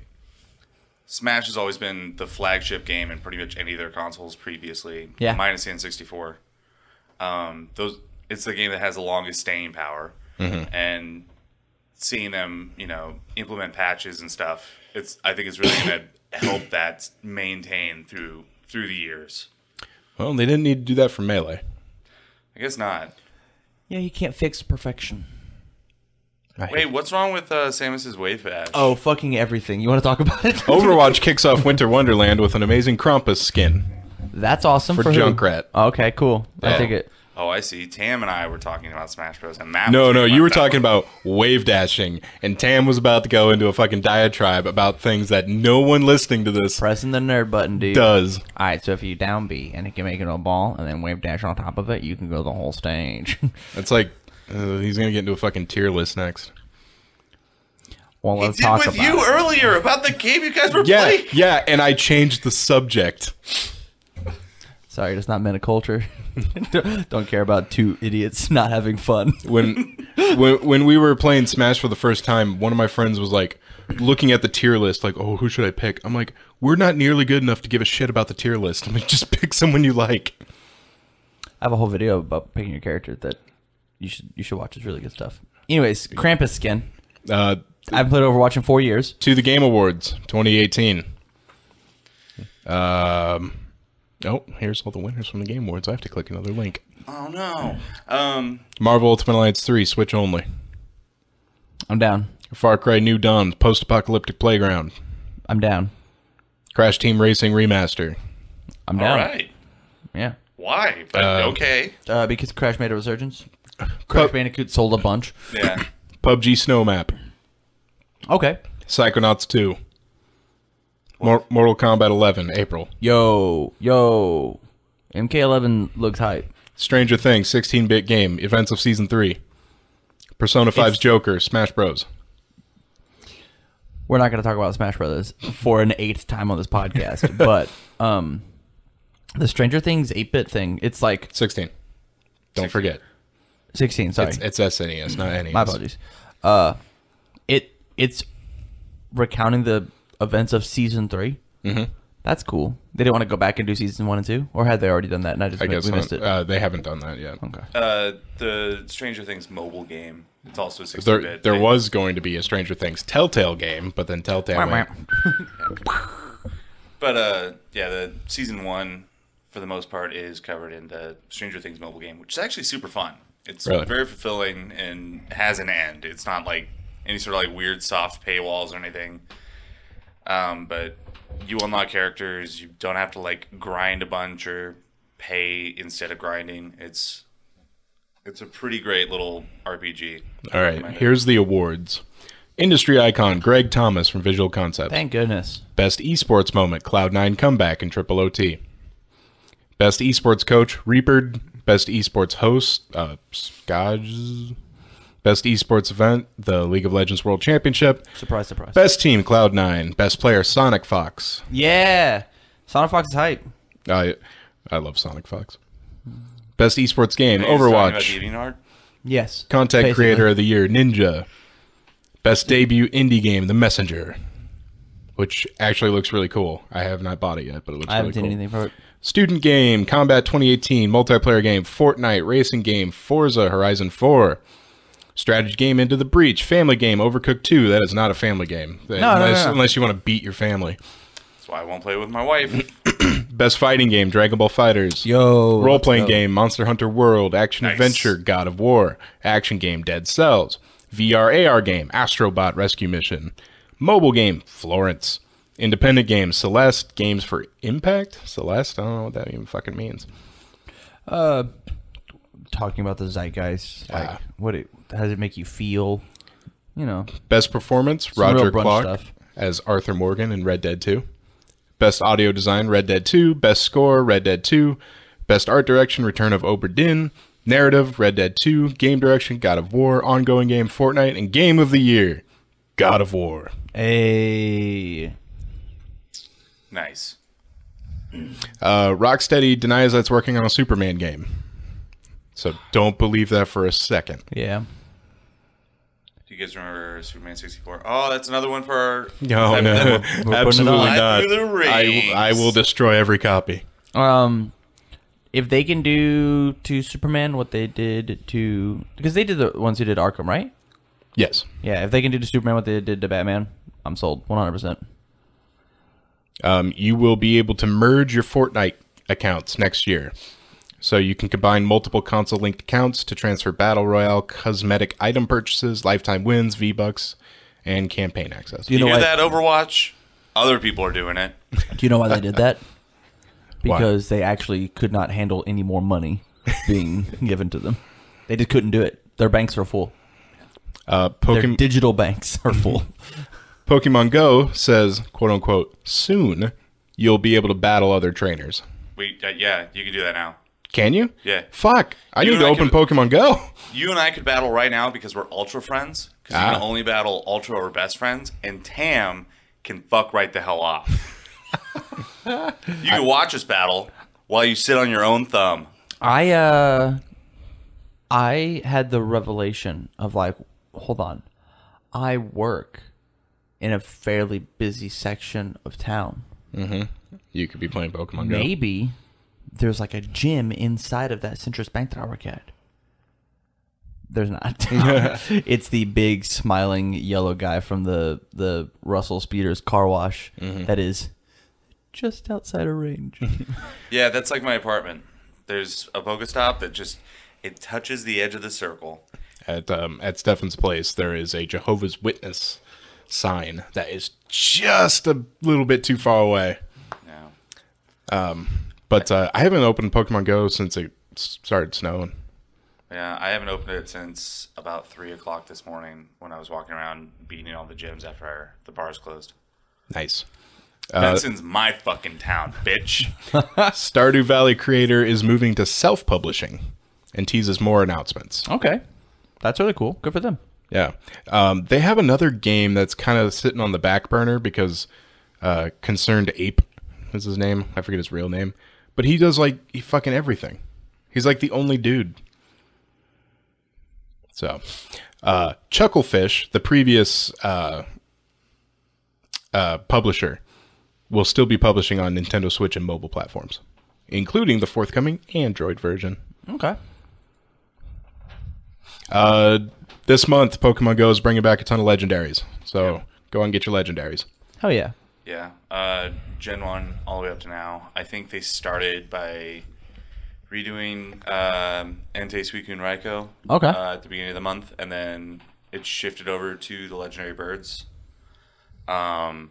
Smash has always been the flagship game in pretty much any of their consoles previously, minus the N64. It's the game that has the longest staying power, and seeing them, implement patches and stuff, I think it's really going to help that maintain through the years. Well, they didn't need to do that for Melee. I guess not. Yeah, you can't fix perfection. Wait, what's wrong with Samus's Wave Bash? Oh, fucking everything. You want to talk about it? Overwatch kicks off Winter Wonderland with an amazing Krampus skin That's awesome for who? Junkrat. Okay, cool. I Yeah. take it. Oh, I see. Tam and I were talking about Smash Bros. And Matt No, was no, reading you were that talking one. about wave dashing, and Tam was about to go into a fucking diatribe about things that no one listening to this Pressing the nerd button, dude. does. All right, so if you down B and it can make it a ball and then wave dash on top of it, you can go the whole stage. It's like he's gonna get into a fucking tier list next. Well, He let's did talk with about you it. earlier about the game you guys were Yeah, playing. yeah, and I changed the subject. Sorry, that's not metaculture. Don't care about two idiots not having fun. When we were playing Smash for the first time, one of my friends was like looking at the tier list, like, "Oh, who should I pick?" I'm like, "We're not nearly good enough to give a shit about the tier list. I'm like, just pick someone you like." I have a whole video about picking your character that you should watch. It's really good stuff. Anyways, Krampus skin. I haven't played Overwatch in 4 years. To the Game Awards 2018. Oh, here's all the winners from the Game Awards. I have to click another link. Oh no. Marvel Ultimate Alliance 3, Switch only. I'm down. Far Cry New Dawn, Post-Apocalyptic Playground. I'm down. Crash Team Racing Remaster. I'm All down. right. Yeah. Why? But okay. Because Crash made a resurgence. Crash Bandicoot sold a bunch. Yeah. PUBG Snow Map. Okay. Psychonauts 2. Mortal Kombat 11, April. Yo. MK11 looks hype. Stranger Things, 16-bit game, events of Season 3. Persona 5's Joker, Smash Bros. We're not going to talk about Smash Brothers for an 8th time on this podcast, but the Stranger Things 8-bit thing, it's like 16. Don't forget. 16. Sorry, It's SNES, not NES. my apologies. It's recounting the events of season 3. Mm-hmm. That's cool. They didn't want to go back and do season 1 and 2, or had they already done that? And I guess we missed it. they haven't done that yet. Okay. The Stranger Things mobile game. It's also a 16-bit. There was going to be a Stranger Things Telltale game, but then Telltale went. But yeah, the season 1 for the most part is covered in the Stranger Things mobile game, which is actually super fun. It's Really? very fulfilling and has an end. It's not like any sort of like weird soft paywalls or anything. But you unlock characters. You don't have to like grind a bunch or pay instead of grinding. It's a pretty great little RPG. All right, here's the awards. Industry icon Greg Thomas from Visual Concepts. Thank goodness. Best esports moment Cloud9 comeback in Triple OT. Best esports coach Reaper. Best esports host Skaj. Best esports event the League of Legends World Championship. Surprise. Best team Cloud9. Best player Sonic Fox. Yeah. Sonic Fox is hype. I love Sonic Fox. Best esports game Are you just talking about Overwatch. DeviantArt? Yes. Content Basically. Creator of the Year, Ninja. Best debut indie game, The Messenger, which actually looks really cool. I have not bought it yet, but it looks I haven't really seen cool. anything for it. Student game, Combat 2018, multiplayer game, Fortnite, racing game, Forza Horizon 4. Strategy game, Into the Breach, family game, Overcooked 2. That is not a family game. No. Unless you want to beat your family. That's why I won't play with my wife. Best fighting game, Dragon Ball Fighters. Yo. Role-playing let's go. game, Monster Hunter World. Action Nice. adventure, God of War. Action game, Dead Cells. VR AR game, Astrobot Rescue Mission. Mobile game, Florence. Independent game, Celeste. Games for Impact? Celeste? I don't know what that even fucking means. Talking about the zeitgeist. Like, how does it make you feel? You know. Best performance, Some real Roger brunch Clark stuff. as Arthur Morgan in Red Dead 2. Best audio design, Red Dead 2. Best score, Red Dead 2. Best art direction, Return of Obra Dinn. Narrative, Red Dead 2. Game direction, God of War. Ongoing game, Fortnite. And Game of the Year, God of War. Hey. Nice. Rocksteady denies that it's working on a Superman game. So don't believe that for a second. Yeah. Do you guys remember Superman 64? Oh, that's another one for our... No, we're putting it absolutely on. not. Through the rings. I will destroy every copy. If they can do to Superman what they did to... Because they did the ones who did Arkham, right? Yes. Yeah, if they can do to Superman what they did to Batman, I'm sold 100%. You will be able to merge your Fortnite accounts next year. So you can combine multiple console-linked accounts to transfer Battle Royale, cosmetic item purchases, lifetime wins, V-Bucks, and campaign access. Do you You know hear why? that, Overwatch? Other people are doing it. Do you know why they did that? Why? Because they actually could not handle any more money. being given to them. They just couldn't do it. Their banks are full. Their digital banks are full. Pokemon Go says, quote unquote, soon you'll be able to battle other trainers. Wait, yeah, you can do that now. Can you? Yeah. Fuck. I need to open Pokemon Go. You and I could battle right now because we're Ultra friends. Because you can only battle Ultra or best friends. And Tam can fuck right the hell off. You can watch us battle while you sit on your own thumb. I had the revelation of like, hold on. I work in a fairly busy section of town. Mm-hmm. You could be playing Pokemon Go. Maybe there's like a gym inside of that Citrus Bank that I work at. There's not. It's the big smiling yellow guy from the Russell Speeders car wash that is just outside of range. Yeah, that's like my apartment. There's a Pokestop that just, it touches the edge of the circle. At Stefan's place, there is a Jehovah's Witness sign that is just a little bit too far away. Yeah. But I haven't opened Pokemon Go since it started snowing. Yeah, I haven't opened it since about 3 o'clock this morning when I was walking around beating all the gyms after the bars closed. Nice. Benson's my fucking town, bitch. Stardew Valley creator is moving to self-publishing and teases more announcements. Okay. That's really cool. Good for them. Yeah. They have another game that's kind of sitting on the back burner because Concerned Ape is his name. I forget his real name. But he does like fucking everything. He's like the only dude. So, Chucklefish, the previous publisher, will still be publishing on Nintendo Switch and mobile platforms, including the forthcoming Android version. Okay. This month, Pokemon Go is bringing back a ton of legendaries. So, go and get your legendaries. Hell yeah. Yeah. Gen 1 all the way up to now. I think they started by redoing Entei, Suicune, and Raikou at the beginning of the month, and then it shifted over to the legendary birds. And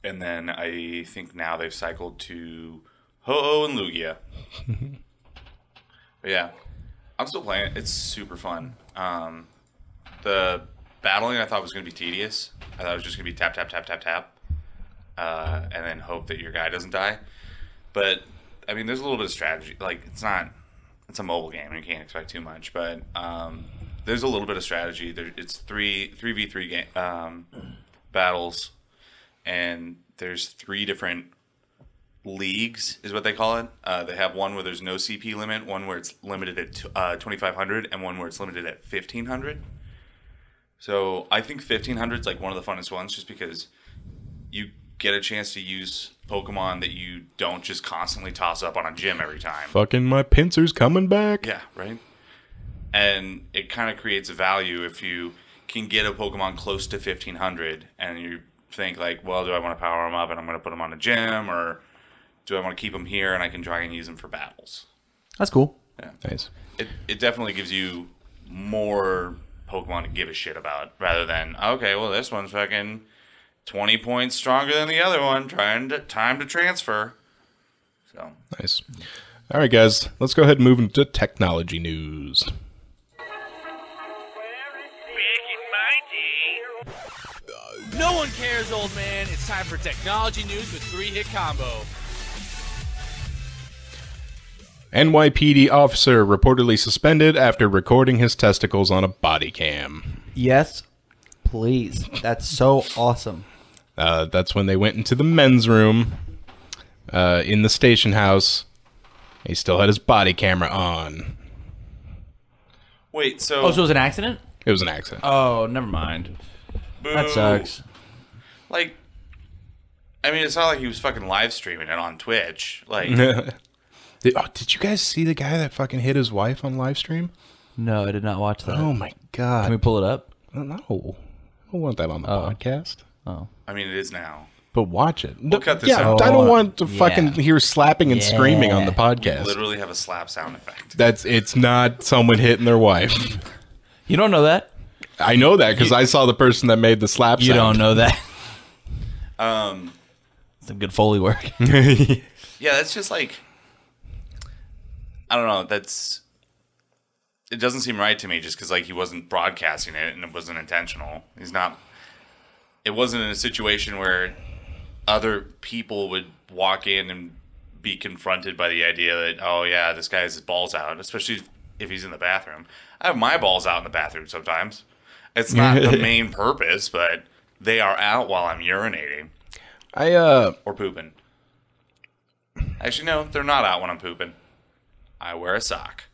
then I think now they've cycled to Ho-Oh and Lugia. But yeah, I'm still playing it. It's super fun. The battling I thought was going to be tedious. I thought it was just going to be tap, tap, tap, tap, tap. And then hope that your guy doesn't die. But, I mean, there's a little bit of strategy. Like, it's a mobile game. You can't expect too much. But there's a little bit of strategy. It's 3v3 battles. And there's 3 different leagues, is what they call it. They have one where there's no CP limit, one where it's limited at 2,500, and one where it's limited at 1,500. So I think 1,500 is like one of the funnest ones just because you get a chance to use Pokemon that you don't just constantly toss up on a gym every time. Fucking my pincer's coming back. Yeah, right? And it kind of creates a value if you can get a Pokemon close to 1,500 and you think like, well, do I want to power them up and I'm going to put them on a gym, or do I want to keep them here and I can try and use them for battles? That's cool. Yeah. Nice. It definitely gives you more Pokemon to give a shit about rather than, okay, well, this one's fucking 20 points stronger than the other one, time to transfer. So Nice. All right, guys, let's go ahead and move into technology news. No one cares, old man. It's time for technology news with 3-Hit Combo. NYPD officer reportedly suspended after recording his testicles on a body cam. Yes, please. That's so awesome. That's when they went into the men's room in the station house. He still had his body camera on. wait, so Oh, so it was an accident? It was an accident. Oh, never mind. boo. That sucks. Like, I mean, it's not like he was fucking live streaming it on Twitch. Like, Did you guys see the guy that fucking hit his wife on live stream? No, I did not watch that. Oh my god! Can we pull it up? No, I don't want that on the podcast. Oh. I mean, it is now. But watch it. We'll cut this yeah, out. I don't want to Yeah. fucking hear slapping and screaming on the podcast. Literally have a slap sound effect. It's not someone hitting their wife. You don't know that? I know that because I saw the person that made the slap You don't sound. know that. Some good Foley work. Yeah, that's just like, I don't know. It doesn't seem right to me just because, like, he wasn't broadcasting it and it wasn't intentional. He's not. It wasn't in a situation where other people would walk in and be confronted by the idea that, oh, yeah, this guy has his balls out, especially if he's in the bathroom. I have my balls out in the bathroom sometimes. It's not the main purpose, but they are out while I'm urinating. Or pooping. Actually, no, they're not out when I'm pooping. I wear a sock.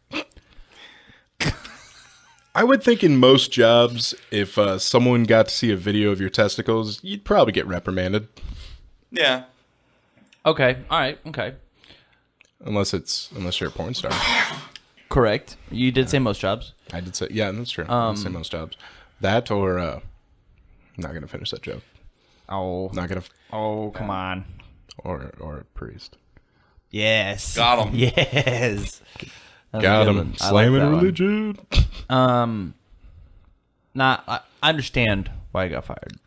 I would think in most jobs, if someone got to see a video of your testicles, you'd probably get reprimanded. Yeah. Okay. All right. Okay. Unless you're a porn star. Correct. You did say most jobs. I did say, yeah, that's true. I did say most jobs. That or, I'm not going to finish that joke. Oh. Not going to. Oh, come on. Or a priest. Yes. Got him. Yes. Got him. Slamming religion. I understand why he got fired.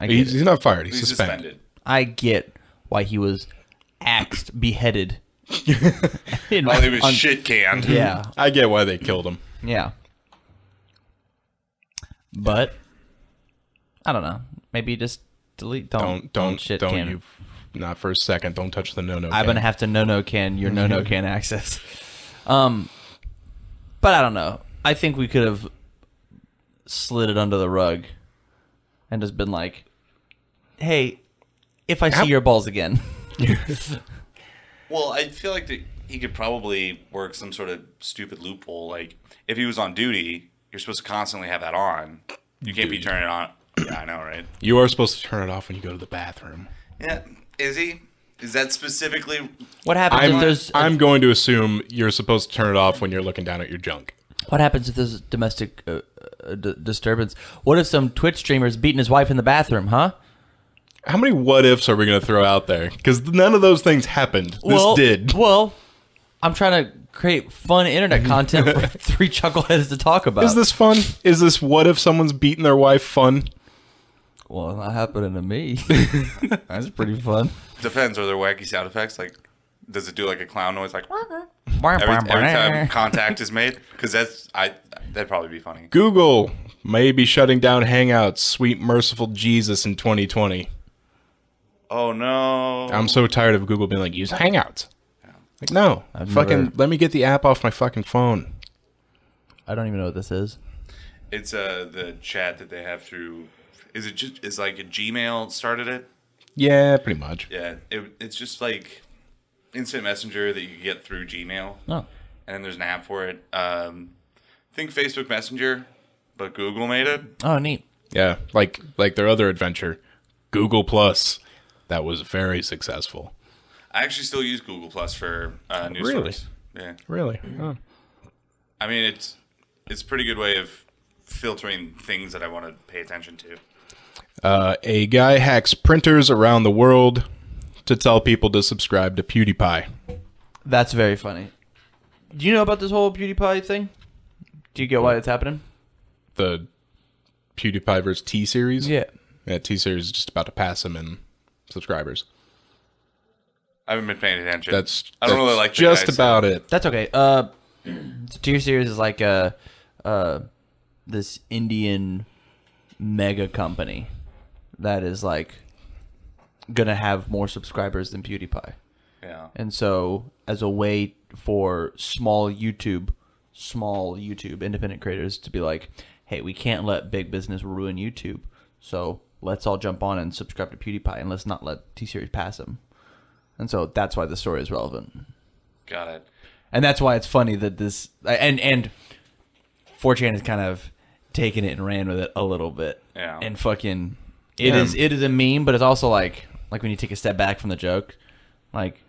He's not fired. He's He's suspended. I get why he was axed, beheaded. While he was shit canned. Yeah. I get why they killed him. Yeah. But I don't know. Maybe just delete. Don't shit can. You. Not for a second. Don't touch the no-no can. I'm gonna have to no can your no can access. But I don't know. I think we could have slid it under the rug and just been like, "Hey, if I see your balls again." Well, I feel like he could probably work some sort of stupid loophole. Like, if he was on duty, you're supposed to constantly have that on. You can't be turning it on. Yeah, I know, right? You are supposed to turn it off when you go to the bathroom. Yeah. Is he? Is that specifically? What happens if there's? I'm going to assume you're supposed to turn it off when you're looking down at your junk. What happens if there's domestic disturbance? What if some Twitch streamer's beating his wife in the bathroom? Huh? How many what ifs are we going to throw out there? Because none of those things happened. This did. Well, I'm trying to create fun internet content for three chuckleheads to talk about. Is this fun? Is this what if someone's beating their wife fun? Well, not happening to me. That's pretty fun. Depends. Are there wacky sound effects? Like, does it do like a clown noise? Like every time contact is made? Because that'd probably be funny. Google may be shutting down Hangouts. Sweet merciful Jesus in 2020. Oh no! I'm so tired of Google being like, use Hangouts. Like, no, let me get the app off my fucking phone. I don't even know what this is. It's the chat that they have through. Is it just is like a Gmail started it? Yeah, pretty much. Yeah, it's just like instant messenger that you get through Gmail. Oh, and then there's an app for it. Think Facebook Messenger, but Google made it. oh, neat. Yeah, like their other adventure, Google Plus, that was very successful. I actually still use Google Plus for news Really? stories. Yeah, Really? Oh. I mean it's a pretty good way of filtering things that I want to pay attention to. A guy hacks printers around the world to tell people to subscribe to PewDiePie. That's very funny. Do you know about this whole PewDiePie thing? Do you get why it's happening? The PewDiePie versus T-Series? Yeah. Yeah, T-Series is just about to pass him in subscribers. I haven't been paying attention. I don't really like the just guy, about so. it. That's okay. T-Series is like this Indian mega company that is like gonna have more subscribers than PewDiePie. Yeah. And so as a way for small YouTube independent creators to be like, hey, we can't let big business ruin YouTube, so let's all jump on and subscribe to PewDiePie and let's not let T-Series pass him. And so that's why the story is relevant. Got it. And that's why it's funny that this and 4chan has kind of taken it and ran with it a little bit. Yeah. And fucking it is a meme, but it's also like when you take a step back from the joke, like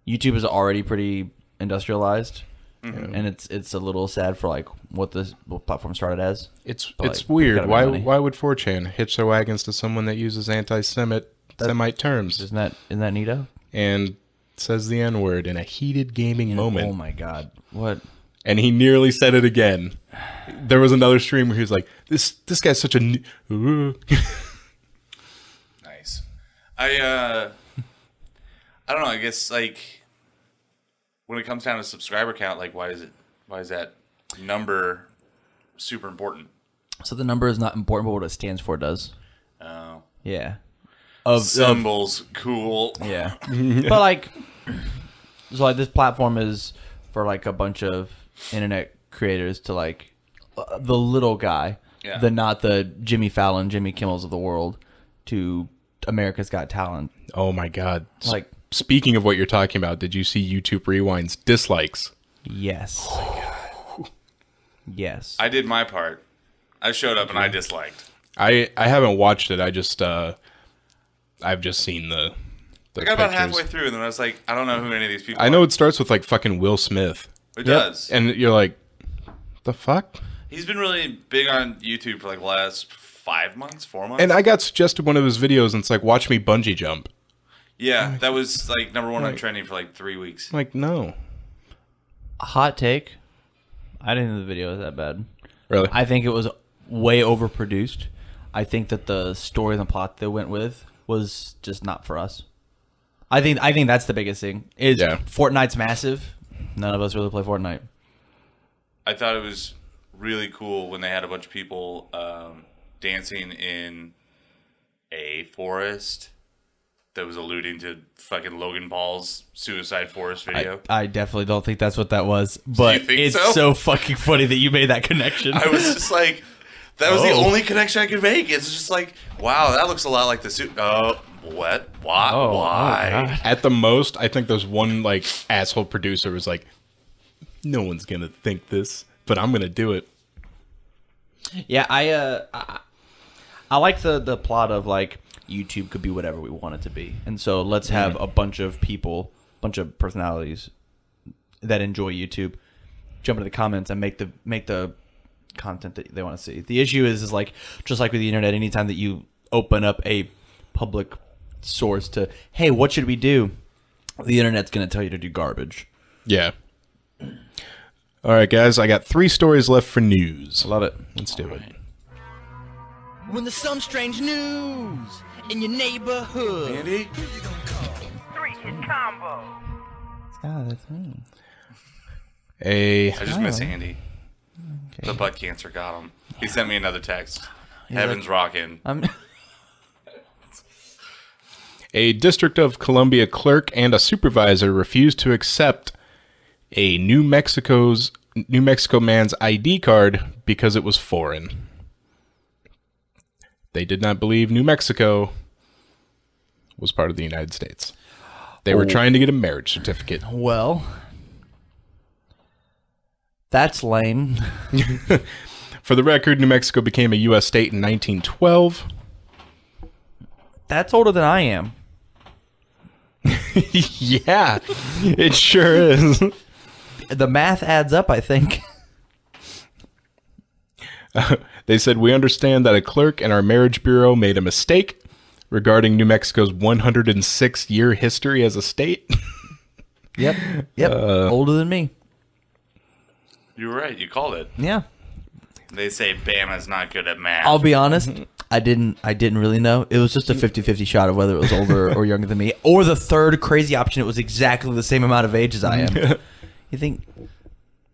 YouTube is already pretty industrialized, and it's a little sad for like what platform started as. It's like, weird. gotta make money. Why would 4chan hitch their wagons to someone that uses Semite terms Isn't that neato? and says the N-word in a heated gaming moment? Oh my god, what? And he nearly said it again. There was another stream where he was like, "This guy's such a." Nice. I don't know. I guess like when it comes down to subscriber count, like why is that number super important? So the number is not important, but what it stands for does. Oh, Yeah. symbols, cool. Yeah. But like, so like this platform is for like a bunch of internet creators to like the little guy, not the Jimmy Fallon, Jimmy Kimmels of the world, to America's Got Talent. Oh my god! Like, speaking of what you're talking about, did you see YouTube Rewind's dislikes? yes. Oh my god. Yes. I did my part. I showed up and I disliked. I haven't watched it. I just I've just seen the I got about pictures. halfway through and then I was like, I don't know who any of these people I know are. it starts with like fucking Will Smith. It does. And you're like, the fuck? He's been really big on YouTube for like the last 5 months, 4 months. And I got suggested one of his videos and it's like, watch me bungee jump. Yeah, that was like #1 on trending for like 3 weeks. I'm like, no. Hot take. I didn't think the video was that bad. Really? I think it was way overproduced. I think that the story and the plot they went with was just not for us. I think that's the biggest thing. Fortnite's massive. None of us really play Fortnite. I thought it was really cool when they had a bunch of people dancing in a forest that was alluding to fucking Logan Paul's Suicide Forest video. I definitely don't think that's what that was, but think it's so? so fucking funny that you made that connection. I was just like, that was the only connection I could make. It's just like, wow, that looks a lot like the suit. Oh, what? Why? Why? At the most, I think there's one like asshole producer was like, no one's gonna think this, but I'm gonna do it. Yeah, I like the plot of like YouTube could be whatever we want it to be, and so let's have a bunch of people, bunch of personalities that enjoy YouTube jump into the comments and make the content that they want to see. The issue is like just like with the internet, anytime that you open up a public source to, hey, what should we do? The internet's going to tell you to do garbage. Yeah. All right, guys, I got 3 stories left for news. Love it. Let's do it. When there's some strange news in your neighborhood. Andy? Oh, that's me. A I just miss Andy. Okay. The butt cancer got him. He sent me another text. Heaven's rocking. A District of Columbia clerk and a supervisor refused to accept a New Mexico man's ID card because it was foreign. They did not believe New Mexico was part of the United States. They were trying to get a marriage certificate. Well, that's lame. For the record, New Mexico became a U.S. state in 1912. That's older than I am. Yeah, it sure is. The math adds up, I think. They said, we understand that a clerk in our marriage bureau made a mistake regarding New Mexico's 106-year history as a state. Yep. Older than me. You were right. You called it. Yeah. They say Bama's not good at math. I'll be honest. I didn't really know. It was just a 50-50 shot of whether it was older or younger than me. Or the third crazy option, it was exactly the same amount of age as I am. You think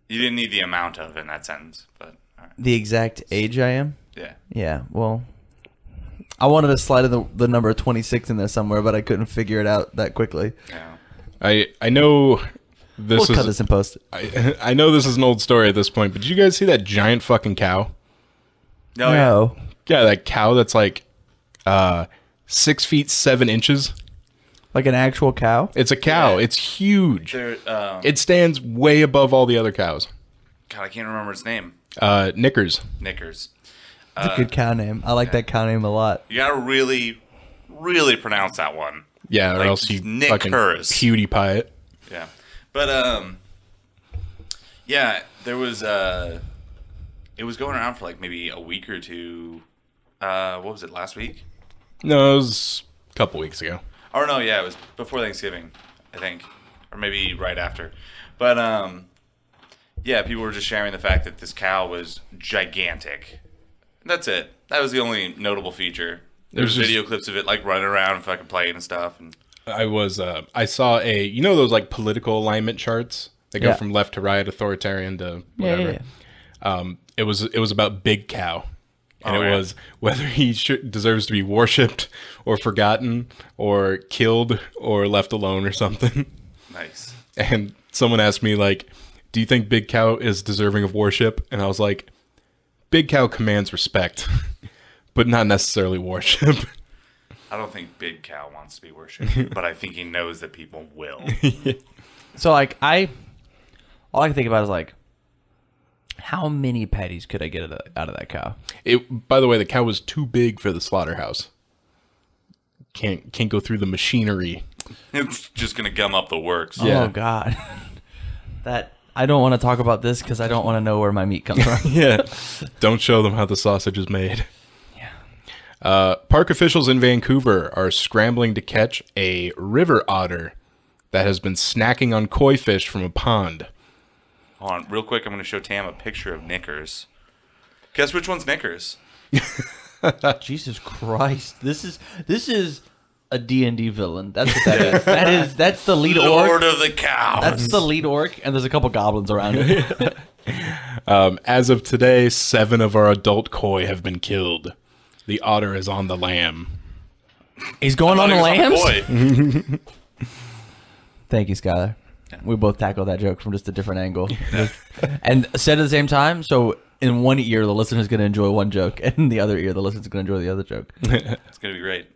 You didn't need the amount of in that sentence, but all right. the exact age I am? Yeah. Yeah, well, I wanted to slide the number 26 in there somewhere, but I couldn't figure it out that quickly. Yeah. I know this We'll is cut this and post it. I know this is an old story at this point, but did you guys see that giant fucking cow? No. No. Yeah, that cow that's like 6 feet 7 inches. Like an actual cow? It's a cow. Yeah. It's huge. Yeah. It stands way above all the other cows. God, I can't remember its name. Knickers. Knickers. It's a good cow name. I like that cow name a lot. You gotta really, really pronounce that one. Yeah, or Like else you Knickers. fucking PewDiePie it. Yeah. But yeah, there was it was going around for like maybe a week or two. What was it, last week? No, it was a couple weeks ago. Or no, yeah, it was before Thanksgiving, I think. Or maybe right after. But yeah, people were just sharing the fact that this cow was gigantic. That's it. That was the only notable feature. There was just video clips of it like running around and fucking playing and stuff. And I saw those like political alignment charts that go Yeah. from left to right, authoritarian to whatever. It was about Big Cow. And Oh, it yeah. was whether he deserves to be worshipped or forgotten or killed or left alone or something. Nice. And someone asked me, like, do you think Big Cow is deserving of worship? And I was like, Big Cow commands respect, but not necessarily worship. I don't think Big Cow wants to be worshipped, but I think he knows that people will. So like all I can think about is like, how many patties could I get out of that cow? By the way, the cow was too big for the slaughterhouse. Can't go through the machinery. It's just gonna gum up the works. Yeah. Oh God, that I don't want to talk about this because I don't want to know where my meat comes from. Yeah. Don't show them how the sausage is made. Yeah. Park officials in Vancouver are scrambling to catch a river otter that has been snacking on koi fish from a pond. Hold on, real quick. I'm gonna show Tam a picture of Knickers. Guess which one's Knickers? Jesus Christ, this is a D&D villain. That's what that is. That's the lead Lord orc. of the Cows. That's the lead orc, and there's a couple goblins around it. As of today, 7 of our adult koi have been killed. The otter is on the lamb. He's going on the lambs. Koi. Thank you, Skyler. We both tackled that joke from just a different angle, and said at the same time. So in one ear, the listener's going to enjoy one joke, and in the other ear, the listener's going to enjoy the other joke. It's gonna be great.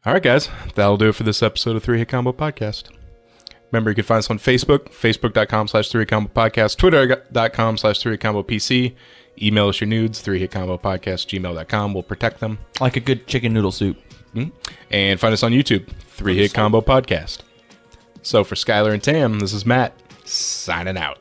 All right, guys. That'll do it for this episode of 3 Hit Combo Podcast. Remember, you can find us on Facebook, facebook.com/3hitcombopodcast, twitter.com/3hitcombopc. Email us your nudes, 3hitcombopodcast@gmail.com. We'll protect them. Like a good chicken noodle soup. And find us on YouTube, 3 Hit Combo Podcast. So for Skyler and Tam, this is Matt, signing out.